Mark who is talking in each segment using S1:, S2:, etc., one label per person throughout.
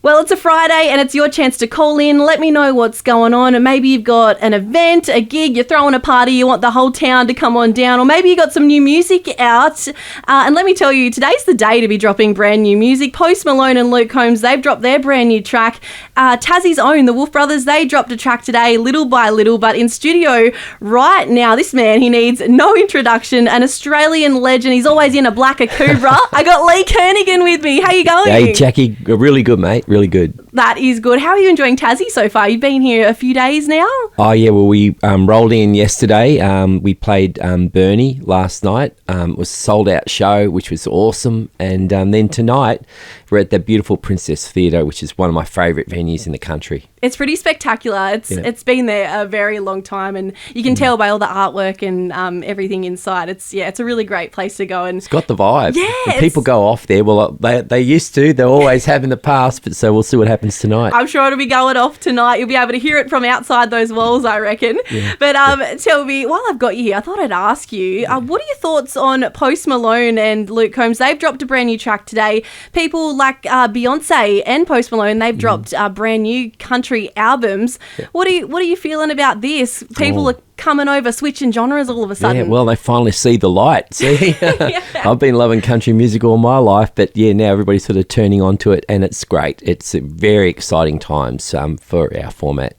S1: Well, it's a Friday and it's your chance to call in. Let me know what's going on. And maybe you've got an event, a gig, you're throwing a party, you want the whole town to come on down, or maybe you got some new music out. And let me tell you, today's the day to be dropping brand new music. Post Malone and Luke Combs, they've dropped their brand new track. Tassie's own, the Wolf Brothers, they dropped a track today, Little by Little. But in studio right now, this man, he needs no introduction, an Australian legend. He's always in a black akubra. I got Lee Kernaghan with me. How you going?
S2: Hey, Jackie, really good, mate. Really good.
S1: That is good. How are you enjoying Tassie so far? You've been here a few days now?
S2: Oh, yeah. Well, we rolled in yesterday. We played Burnie last night. It was a sold-out show, which was awesome. And then tonight, we're at the beautiful Princess Theatre, which is one of my favourite venues in the country.
S1: It's pretty spectacular. It's been there a very long time, and you can tell by all the artwork and everything inside. It's a really great place to go. And
S2: it's got the vibe.
S1: Yeah,
S2: when people go off there. Well, they used to. They always have in the past, but so we'll see what happens tonight.
S1: I'm sure it'll be going off tonight. You'll be able to hear it from outside those walls, I reckon. Yeah. But tell me, while I've got you here, I thought I'd ask you, what are your thoughts on Post Malone and Luke Combs? They've dropped a brand new track today. People like Beyonce and Post Malone, they've dropped brand new country albums. Yeah. What are you feeling about this? People are coming over, switching genres all of a sudden.
S2: Yeah, well, they finally see the light. See, I've been loving country music all my life, but yeah, now everybody's sort of turning onto it, and it's great. It's very exciting times for our format.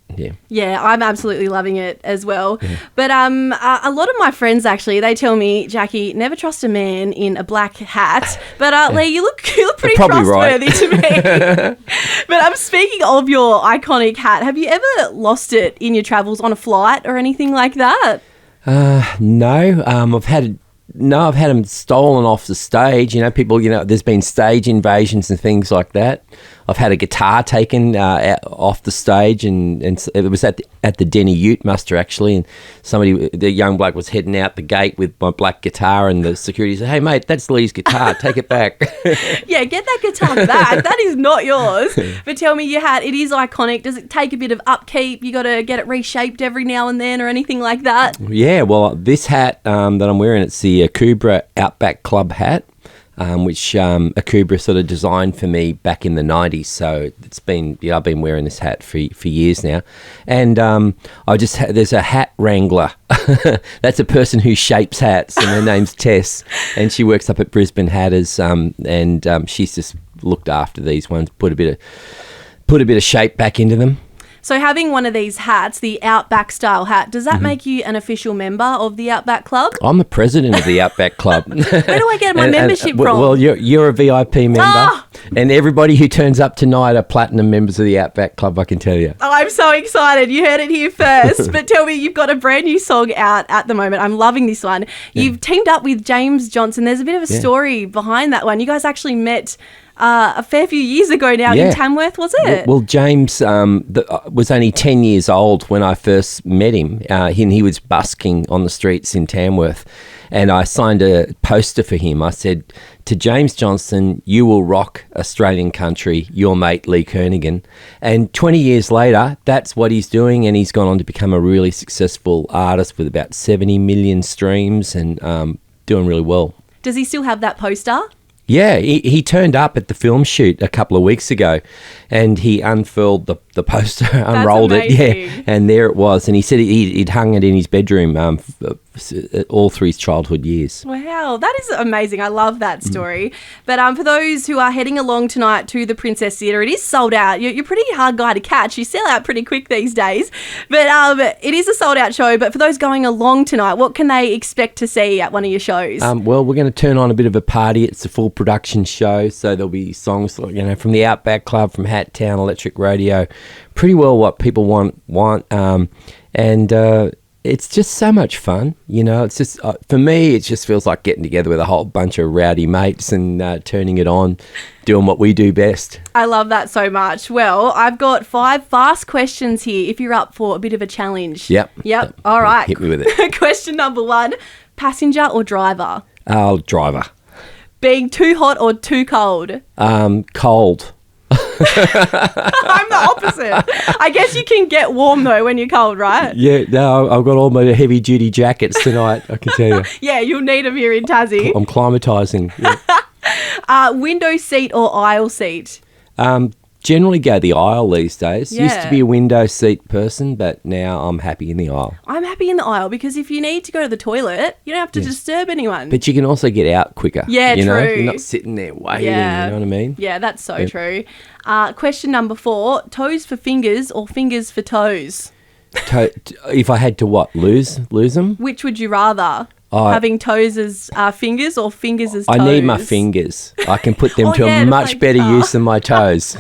S1: Yeah, I'm absolutely loving it as well. Yeah. But a lot of my friends actually, they tell me, Jackie, never trust a man in a black hat. But Lee, you look pretty trustworthy to me. But I'm speaking of your iconic hat. Have you ever lost it in your travels on a flight or anything like that?
S2: No. I've had them stolen off the stage. People, there's been stage invasions and things like that. I've had a guitar taken off the stage, and it was at the Denny Ute muster, actually, and the young bloke was heading out the gate with my black guitar, and the security said, "Hey, mate, that's Lee's guitar. Take it back."
S1: Yeah, get that guitar back. That is not yours. But tell me, your hat, it is iconic. Does it take a bit of upkeep? You got to get it reshaped every now and then or anything like that? Yeah,
S2: well, this hat that I'm wearing, it's the akubra Outback Club hat. Which akubra sort of designed for me back in the 90s. So I've been wearing this hat for years now. And there's a hat wrangler. That's a person who shapes hats, and her name's Tess, and she works up at Brisbane Hatters, and she's just looked after these ones, put a bit of shape back into them.
S1: So having one of these hats, the Outback style hat, does that make you an official member of the Outback Club?
S2: I'm the president of the Outback Club.
S1: Where do I get my membership from?
S2: Well, you're a VIP member, and everybody who turns up tonight are platinum members of the Outback Club, I can tell you.
S1: Oh, I'm so excited. You heard it here first. But tell me, you've got a brand new song out at the moment. I'm loving this one. You've teamed up with James Johnston. There's a bit of a story behind that one. You guys actually met a fair few years ago now in Tamworth, was it?
S2: Well, James was only 10 years old when I first met him. He was busking on the streets in Tamworth, and I signed a poster for him. I said, "To James Johnston, you will rock Australian country, your mate Lee Kernaghan." And 20 years later, that's what he's doing, and he's gone on to become a really successful artist with about 70 million streams and doing really well.
S1: Does he still have that poster?
S2: Yeah, he turned up at the film shoot a couple of weeks ago, and he unfurled the poster, unrolled it, and there it was. And he said he'd hung it in his bedroom all through his childhood years.
S1: Wow, that is amazing. I love that story. But for those who are heading along tonight to the Princess Theatre, it is sold out. You're a pretty hard guy to catch. You sell out pretty quick these days. But it is a sold out show. But for those going along tonight, what can they expect to see at one of your shows?
S2: Well, we're going to turn on a bit of a party. It's a full production show, so there'll be songs from the Outback Club, from Hat Town, Electric Radio, pretty well what people want, and it's just so much fun. It's just for me, it just feels like getting together with a whole bunch of rowdy mates and turning it on, doing what we do best.
S1: I love that so much. Well, I've got 5 fast questions here if you're up for a bit of a challenge. Yep. All right.
S2: Hit me with it.
S1: Question number 1, passenger or driver?
S2: Driver.
S1: Being too hot or too cold?
S2: Cold.
S1: I'm the opposite. I guess you can get warm though when you're cold, right?
S2: Yeah, no, I've got all my heavy duty jackets tonight, I can tell you.
S1: Yeah, you'll need them here in Tassie.
S2: I'm climatising. Yeah.
S1: Window seat or aisle seat?
S2: generally go the aisle these days. Used
S1: Yeah.
S2: to be a window seat person, but now I'm happy in the aisle.
S1: I'm happy in the aisle because if you need to go to the toilet, you don't have to disturb anyone.
S2: But you can also get out quicker.
S1: Yeah,
S2: you know?
S1: true.
S2: You're not sitting there waiting,
S1: Yeah.
S2: you know what I mean?
S1: Yeah, that's so true. Question number 4, toes for fingers or fingers for toes?
S2: If I had to lose them?
S1: Which would you rather? Having toes as fingers or fingers as toes?
S2: I need my fingers. I can put them to a
S1: to
S2: much
S1: play
S2: better
S1: guitar.
S2: use than my toes.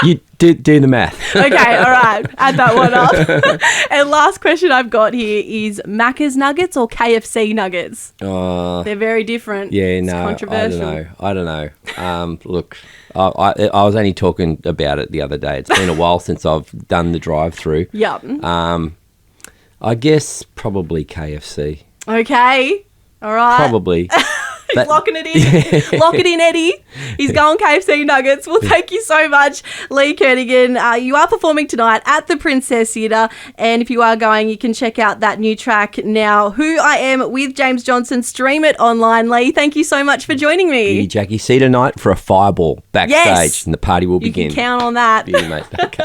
S2: You do the math.
S1: Okay, all right. Add that one up. And last question I've got here is Macca's nuggets or KFC nuggets? They're very different.
S2: Yeah,
S1: It's
S2: no,
S1: controversial.
S2: I don't know. Look, I was only talking about it the other day. It's been a while since I've done the drive-through.
S1: Yep.
S2: I guess probably KFC.
S1: Okay. All right.
S2: Probably.
S1: He's locking it in. Lock it in, Eddie. He's going KFC nuggets. Well, thank you so much, Lee Kernaghan. You are performing tonight at the Princess Theatre, and if you are going, you can check out that new track now, Who I Am with James Johnston. Stream it online, Lee. Thank you so much for joining me.
S2: Beauty, Jackie. See you tonight for a fireball backstage,
S1: Yes.
S2: and the party will
S1: You
S2: begin.
S1: can count on that.
S2: Beauty, mate. Okay.